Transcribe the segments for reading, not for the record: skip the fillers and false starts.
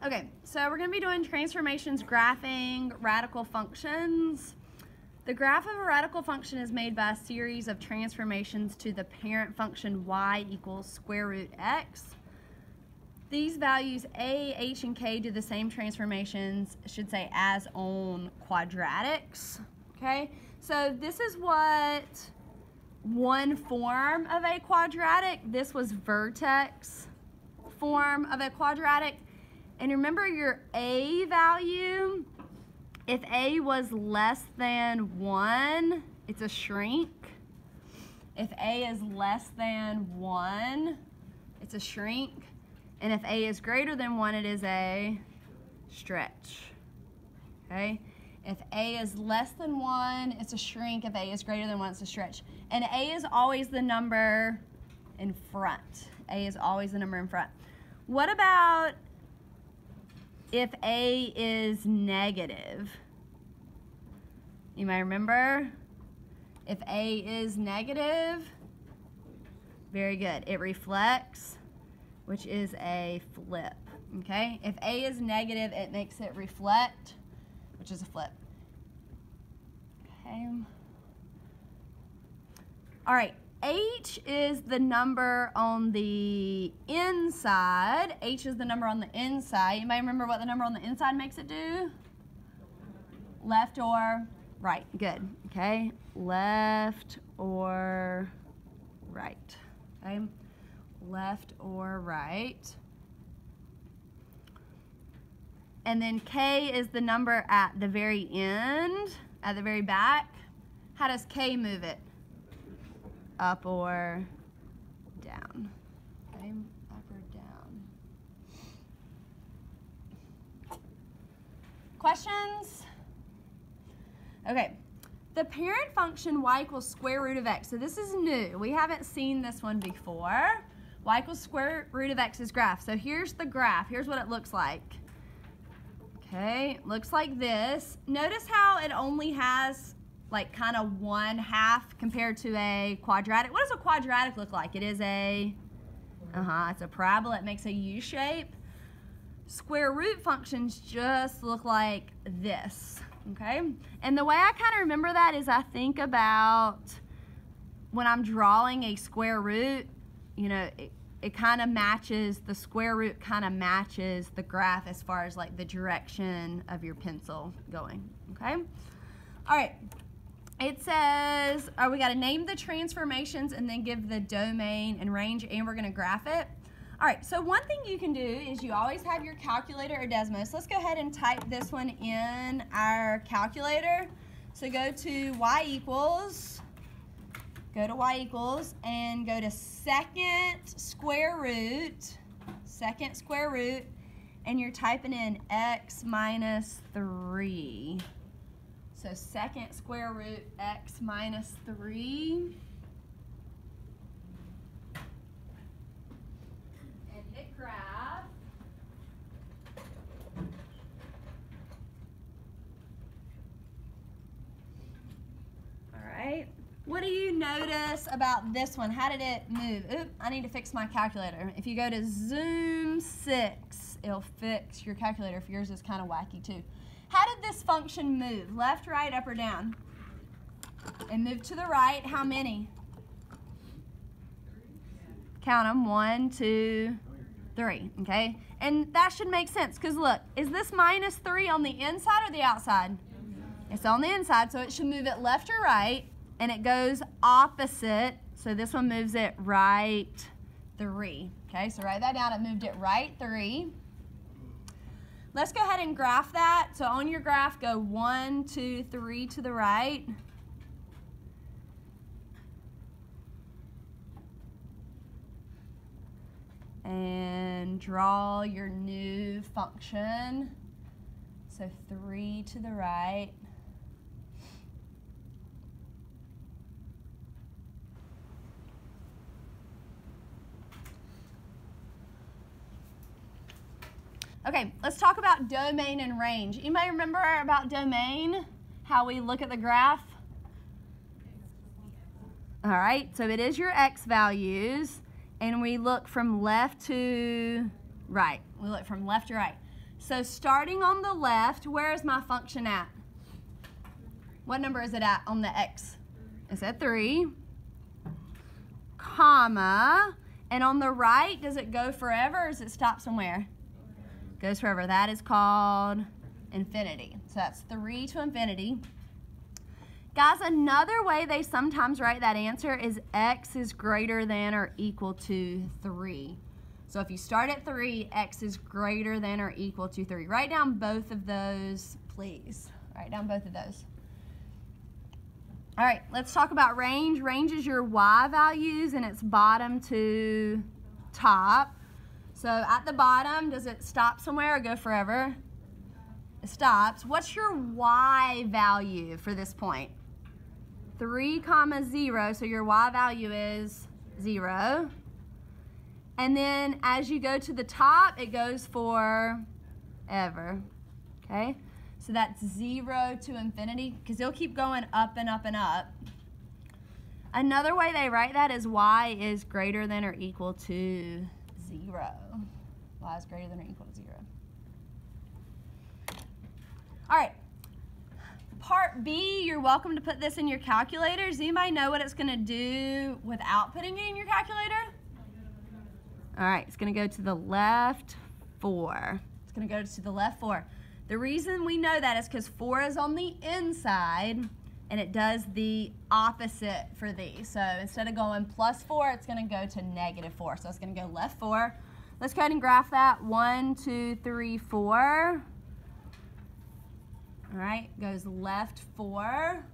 Okay, so we're going to be doing transformations, graphing radical functions. The graph of a radical function is made by a series of transformations to the parent function y equals square root x. These values a, h, and k do the same transformations, I should say, as on quadratics. Okay, so this is what one form of a quadratic. This was vertex form of a quadratic. And remember your a value, if a was less than 1, it's a shrink. If a is less than 1, it's a shrink. And if a is greater than 1, it is a stretch. Okay? If a is less than 1, it's a shrink. If a is greater than 1, it's a stretch. And a is always the number in front. A is always the number in front. What about if a is negative? You might remember, if a is negative, very good. It reflects, which is a flip, okay? If a is negative, it makes it reflect, which is a flip. Okay. All right, h is the number on the inside. H is the number on the inside. You might remember what the number on the inside makes it do? Left or right. Good. Okay. Left or right. Okay. Left or right. And then k is the number at the very end, at the very back. How does k move it? Up or down. Okay, up or down. Questions? Okay, the parent function y equals square root of x. So this is new. We haven't seen this one before. Y equals square root of x's graph. So here's the graph. Here's what it looks like. Okay, looks like this. Notice how it only has like kind of 1/2 compared to a quadratic. What does a quadratic look like? It is a, it's a parabola. It makes a U shape. Square root functions just look like this, okay? And the way I kind of remember that is I think about when I'm drawing a square root, you know, it kind of matches, the square root kind of matches the graph as far as like the direction of your pencil going, okay? All right. It says, we got to name the transformations and then give the domain and range, and we're going to graph it. All right, so one thing you can do is you always have your calculator or Desmos. Let's go ahead and type this one in our calculator. So go to y equals, and go to second square root, and you're typing in x minus 3. So second square root x minus 3. And hit graph. All right. What do you notice about this one? How did it move? Oop, I need to fix my calculator. If you go to Zoom 6, it'll fix your calculator if yours is kind of wacky too. How did this function move? Left, right, up, or down? It moved to the right. How many? Count them. 1, 2, 3. Okay? And that should make sense because look, is this minus 3 on the inside or the outside? It's on the inside, so it should move it left or right, and it goes opposite. So this one moves it right 3. Okay, so write that down. It moved it right 3. Let's go ahead and graph that. So on your graph, go 1, 2, 3 to the right. And draw your new function. So 3 to the right. Okay, let's talk about domain and range. Anybody remember about domain? How we look at the graph? All right, so it is your x values, and we look from left to right. We look from left to right. So starting on the left, where is my function at? What number is it at on the x? It's at 3, comma, and on the right, does it go forever or does it stop somewhere? It goes forever. That is called infinity. So that's 3 to infinity. Guys, another way they sometimes write that answer is x is greater than or equal to 3. So if you start at 3, x is greater than or equal to 3. Write down both of those, please. Write down both of those. All right, let's talk about range. Range is your y values, and it's bottom to top. So at the bottom, does it stop somewhere or go forever? It stops. What's your y value for this point? 3, 0, so your y value is 0. And then as you go to the top, it goes for ever, okay? So that's 0 to infinity, because it'll keep going up and up and up. Another way they write that is y is greater than or equal to 0. Y is greater than or equal to 0. All right. Part B, you're welcome to put this in your calculator. Does anybody know what it's going to do without putting it in your calculator? All right, it's going to go to the left 4. It's going to go to the left 4. The reason we know that is because 4 is on the inside, and it does the opposite for these. So instead of going +4, it's going to go to -4. So it's going to go left 4. Let's go ahead and graph that. 1, 2, 3, 4. All right, goes left 4.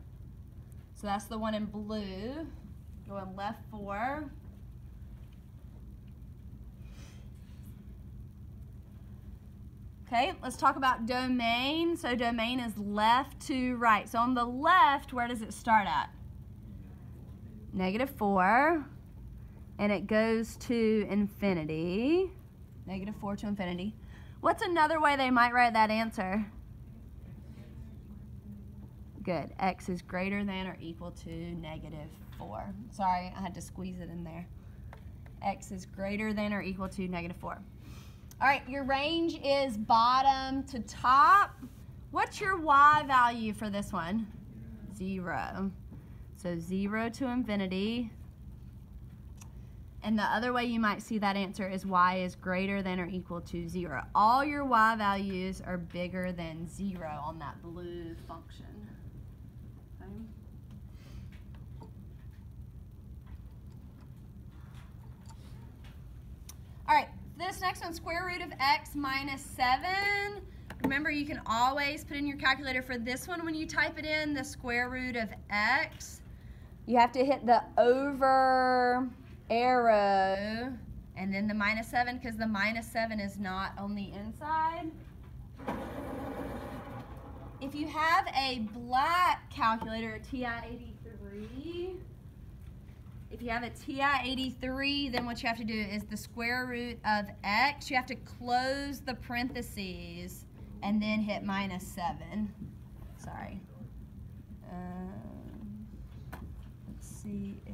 So that's the one in blue. Going left 4. Okay, let's talk about domain. So domain is left to right. So on the left, where does it start at? -4. And it goes to infinity. -4 to infinity. What's another way they might write that answer? Good. X is greater than or equal to -4. Sorry, I had to squeeze it in there. X is greater than or equal to -4. All right, your range is bottom to top. What's your y value for this one? 0. So 0 to infinity. And the other way you might see that answer is y is greater than or equal to 0. All your y values are bigger than 0 on that blue function. Okay. All right. This next one, square root of x minus 7. Remember, you can always put in your calculator for this one when you type it in, the square root of x. You have to hit the over arrow and then the -7, because the -7 is not on the inside. If you have a black calculator, a TI-83, if you have a TI-83, then what you have to do is the square root of x, you have to close the parentheses and then hit -7. Sorry. Let's see if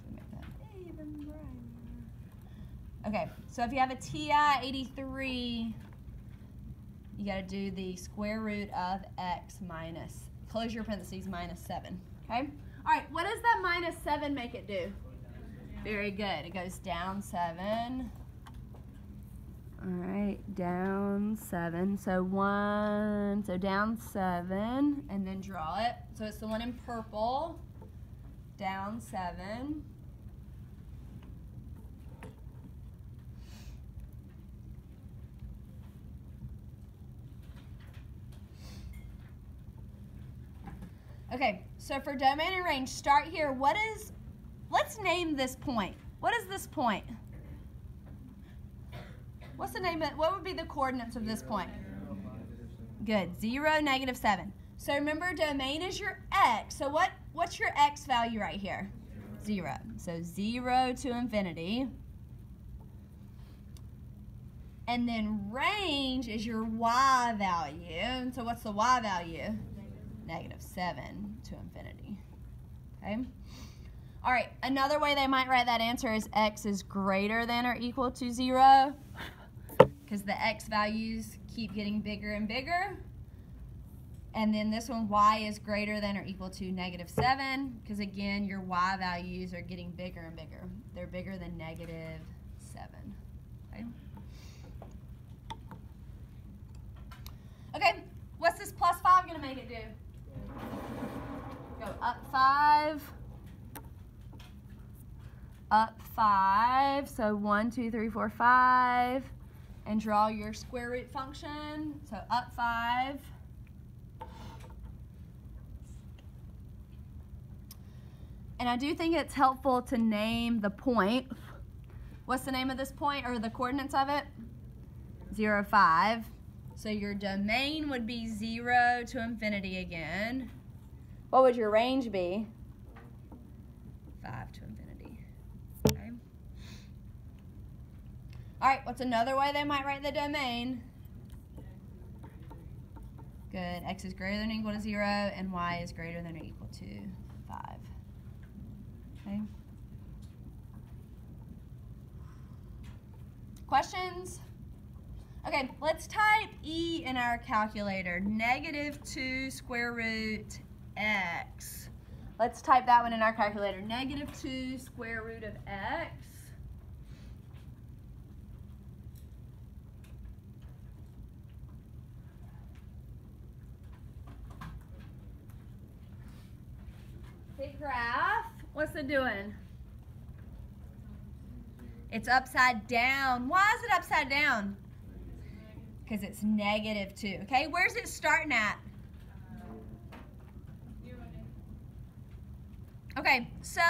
we make that even brighter. Okay, so if you have a TI-83, you got to do the square root of x minus, close your parentheses, -7. Okay? All right, what does that -7 make it do? Very good. It goes down 7. All right, down 7. So down 7, and then draw it. So it's the one in purple. Down 7. Okay, so for domain and range, start here. Let's name this point. What is this point? What's the name of it? What would be the coordinates of this point? Good, 0, -7. So remember, domain is your x. So what's your x value right here? 0. So 0 to infinity. And then range is your y value. And so what's the y value? -7 to infinity. Okay? All right, another way they might write that answer is x is greater than or equal to 0. because the x values keep getting bigger and bigger. And then this one, y is greater than or equal to -7, because again, your y values are getting bigger and bigger. They're bigger than -7. Okay? Okay, what's this +5 going to make it do? Go up 5. Up 5. So 1, 2, 3, 4, 5. And draw your square root function. So up 5. And I do think it's helpful to name the point. What's the name of this point, or the coordinates of it? 0, 5. So your domain would be 0 to infinity again. What would your range be? 5 to infinity. Okay. All right, what's another way they might write the domain? Good. X is greater than or equal to 0, and y is greater than or equal to 5. Okay. Questions? Okay, let's type e in our calculator. -2 square root x. Let's type that one in our calculator. -2 square root of x. Okay, graph. What's it doing? It's upside down. Why is it upside down? Because it's -2. Okay, where's it starting at? Okay, so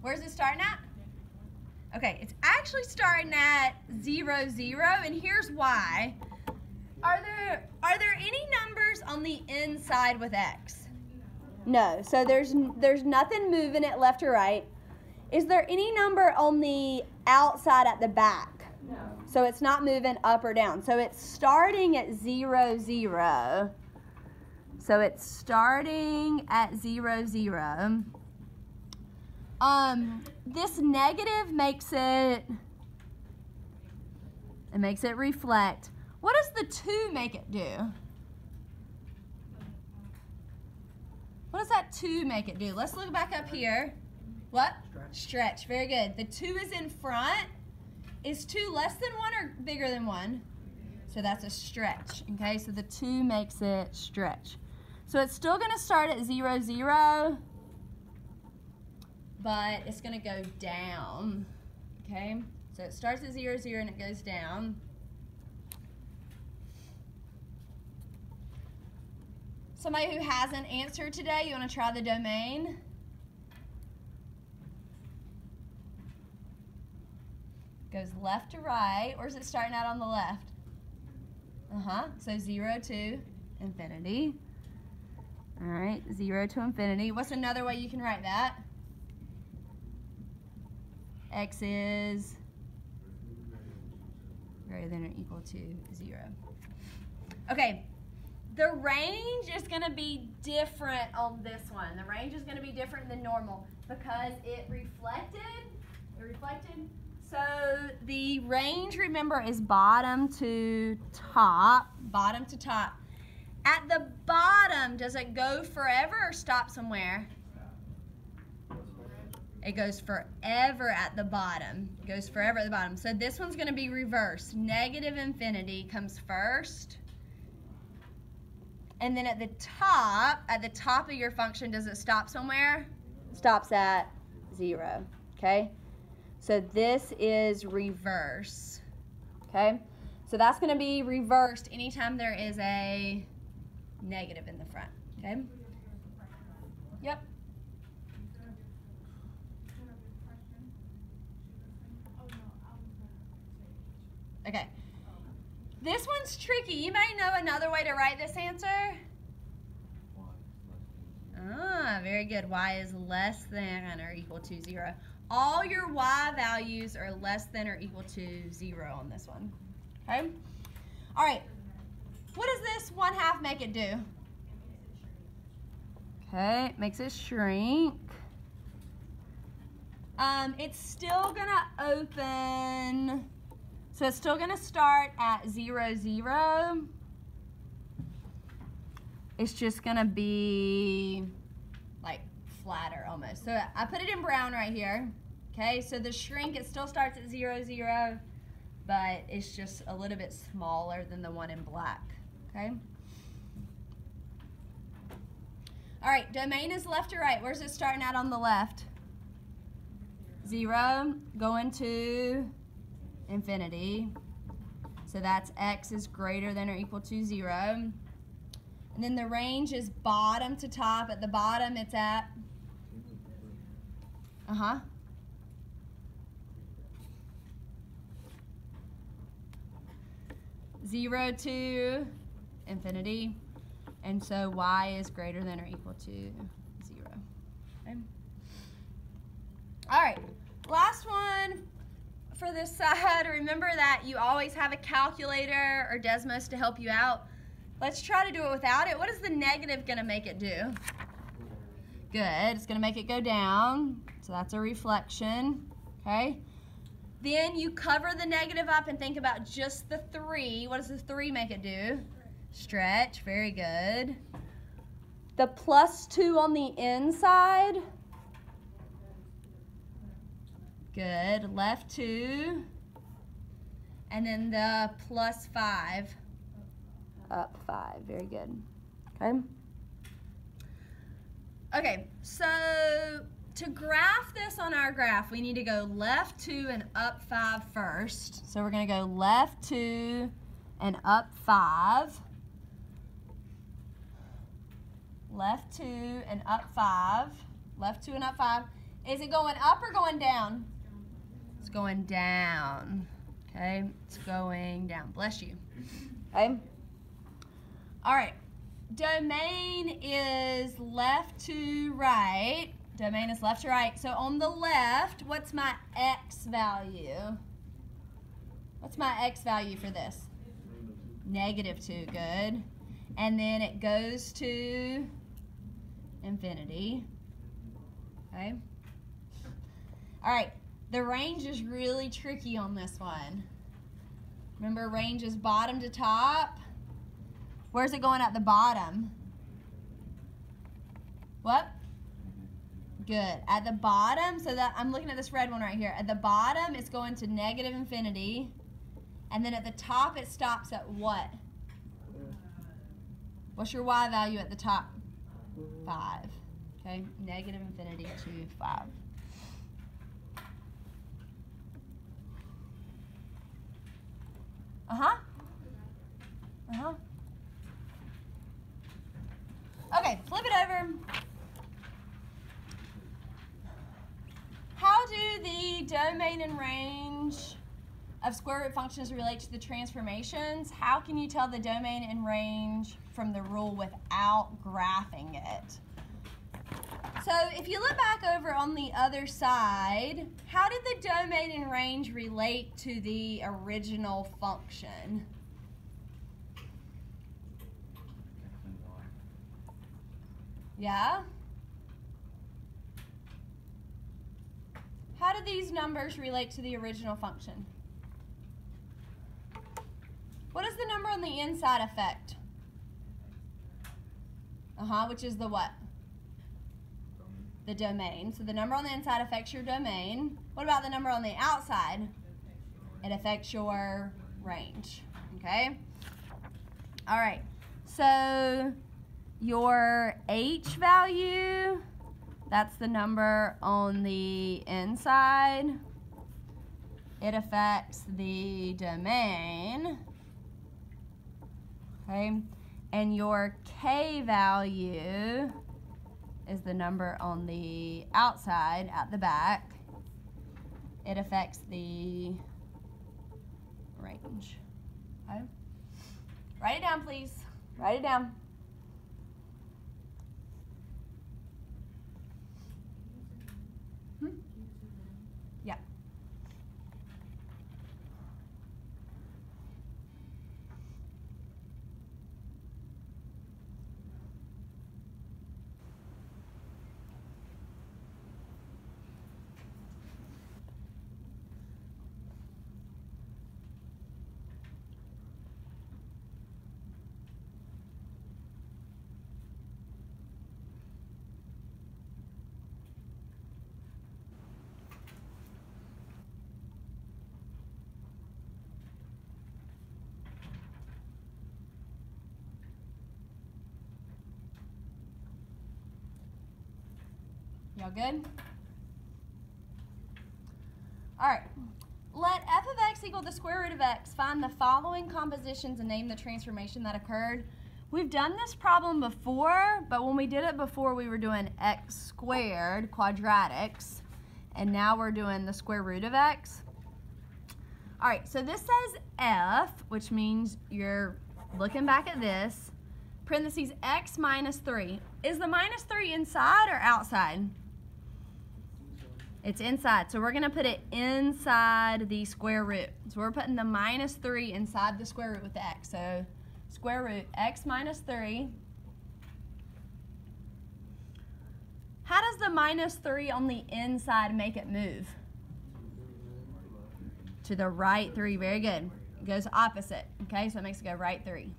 where's it starting at? Okay, it's actually starting at 0, 0, and here's why. Are there any numbers on the inside with x? No, so there's nothing moving it left or right. Is there any number on the outside at the back? No. So it's not moving up or down. So it's starting at 0, 0. So it's starting at 0, 0. This negative makes it reflect. What does the 2 make it do? What does that 2 make it do? Let's look back up here. What? Stretch. Very good. The 2 is in front. Is 2 less than 1 or bigger than 1? So that's a stretch. Okay, so the 2 makes it stretch. So it's still going to start at 0, 0, but it's going to go down. Okay, so it starts at 0, 0, and it goes down. Somebody who hasn't answered today, you want to try the domain? Goes left to right, or is it starting out on the left? So 0 to infinity. All right, 0 to infinity. What's another way you can write that? X is greater than or equal to 0. Okay, the range is going to be different on this one. The range is going to be different than normal because it reflected. So the range, remember, is bottom to top. Bottom to top. At the bottom, does it go forever or stop somewhere? It goes forever at the bottom. It goes forever at the bottom. So this one's going to be reversed. Negative infinity comes first. And then at the top of your function, does it stop somewhere? It stops at 0. Okay? So this is reverse. Okay? So that's going to be reversed anytime there is a negative in the front. Okay? Yep. Okay. This one's tricky. You may know another way to write this answer. Ah, very good. Y is less than or equal to 0. All your y values are less than or equal to 0 on this one. Okay? All right. What does this 1/2 make it do? Okay, it makes it shrink. It's still gonna open So it's still gonna start at 0, 0. It's just gonna be like flatter almost. So I put it in brown right here. Okay, so the shrink, it still starts at 0, 0, but it's just a little bit smaller than the one in black. Okay. All right, domain is left to right. Where's it starting at on the left? 0, going to infinity. So that's x is greater than or equal to 0. And then the range is bottom to top. At the bottom, it's at 0 to infinity. And so y is greater than or equal to 0. Okay. All right, last one for this side. Remember that you always have a calculator or Desmos to help you out. Let's try to do it without it. What is the negative going to make it do? Good. It's going to make it go down. So that's a reflection. Okay. Then you cover the negative up and think about just the 3. What does the 3 make it do? Stretch. Very good. The +2 on the inside. Good. Left 2. And then the +5. Up 5. Very good. Okay. Okay, so to graph this on our graph, we need to go left 2 and up 5 first. So we're going to go left 2 and up 5. Left 2 and up 5. Left 2 and up 5. Is it going up or going down? It's going down. Okay, it's going down. Bless you. Okay. All right. Domain is left to right. Domain is left to right. So on the left, what's my x value? What's my x value for this? -2. Good. And then it goes to infinity. Okay. All right. The range is really tricky on this one. Remember, range is bottom to top. Where's it going at the bottom? What? Good. At the bottom, so that I'm looking at this red one right here. At the bottom, it's going to -infinity. And then at the top, it stops at what? What's your y value at the top? 5. Okay, -infinity to 5. Okay, flip it over. How do the domain and range of square root functions relate to the transformations? How can you tell the domain and range from the rule without graphing it? So if you look back over on the other side, how did the domain and range relate to the original function? Yeah? How do these numbers relate to the original function? What does the number on the inside affect? Which is the what? The domain. So the number on the inside affects your domain. What about the number on the outside? It affects your range. Okay? All right. So your h value, that's the number on the inside. It affects the domain. Okay? And your k value is the number on the outside at the back. It affects the range. Okay? Write it down, please. Write it down. Yeah. Y'all good? All right. Let f of x equal the square root of x. Find the following compositions and name the transformation that occurred. We've done this problem before, but when we did it before, we were doing x squared, quadratics, and now we're doing the square root of x. All right, so this says f, which means you're looking back at this, parentheses x minus 3. Is the minus 3 inside or outside? It's inside, so we're going to put it inside the square root. So we're putting the minus 3 inside the square root with the x. So square root x minus 3. How does the minus 3 on the inside make it move? To the right 3. Very good. It goes opposite. Okay, so it makes it go right 3.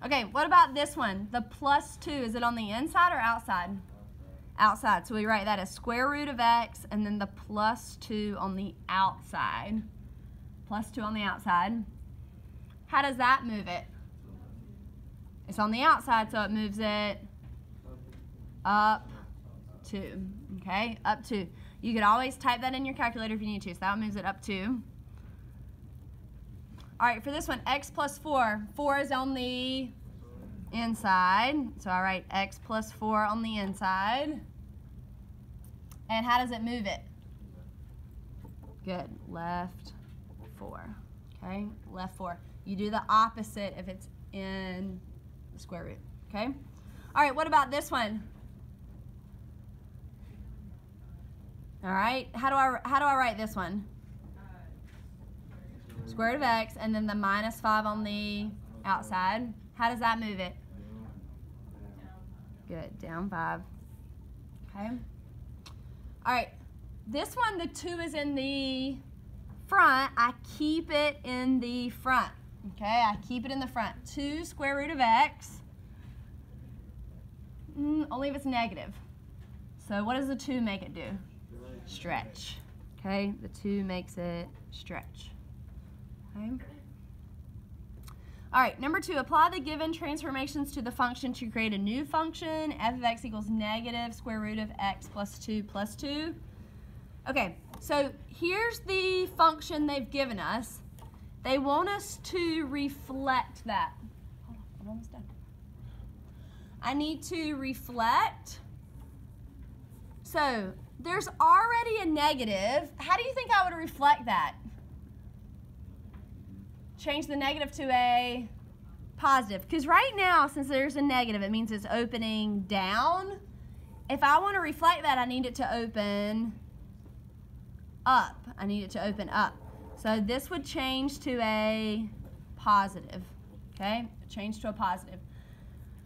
Okay, what about this one? The plus 2, is it on the inside or outside? Outside. So we write that as square root of x and then the plus 2 on the outside. Plus 2 on the outside. How does that move it? It's on the outside, so it moves it up 2. Okay, up 2. You could always type that in your calculator if you need to. So that moves it up 2. All right, for this one, x plus 4. 4 is on the inside. So I write x plus 4 on the inside. And how does it move it? Good. Left 4. Okay, left 4. You do the opposite if it's in the square root. Okay? All right, what about this one? All right, how do I write this one? Square root of x and then the minus 5 on the outside. How does that move it? Good, down 5. Okay. All right, this one, the 2 is in the front. I keep it in the front. Okay, I keep it in the front. 2 square root of x, only if it's negative. So what does the 2 make it do? Stretch. Okay, the 2 makes it stretch. Okay. All right, number 2, apply the given transformations to the function to create a new function. F of x equals negative square root of x plus 2 plus 2. Okay, so here's the function they've given us. They want us to reflect that. Hold on, I'm almost done. I need to reflect. So there's already a negative. How do you think I would reflect that? Change the negative to a positive. Because right now, since there's a negative, it means it's opening down. If I want to reflect that, I need it to open up. I need it to open up. So this would change to a positive. Okay? Change to a positive.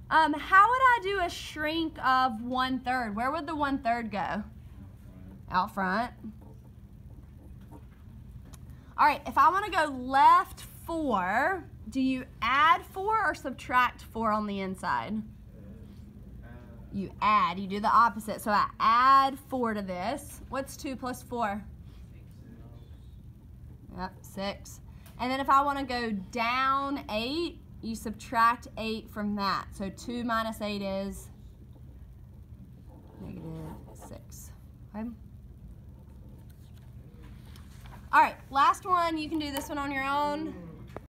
How would I do a shrink of 1/3? Where would the 1/3 go? Out front. All right, if I want to go left 4, do you add 4 or subtract 4 on the inside? You add. You do the opposite. So I add 4 to this. What's 2 plus 4? Yep, 6. And then if I want to go down 8, you subtract 8 from that. So 2 minus 8 is -6. Okay? All right, last one. You can do this one on your own.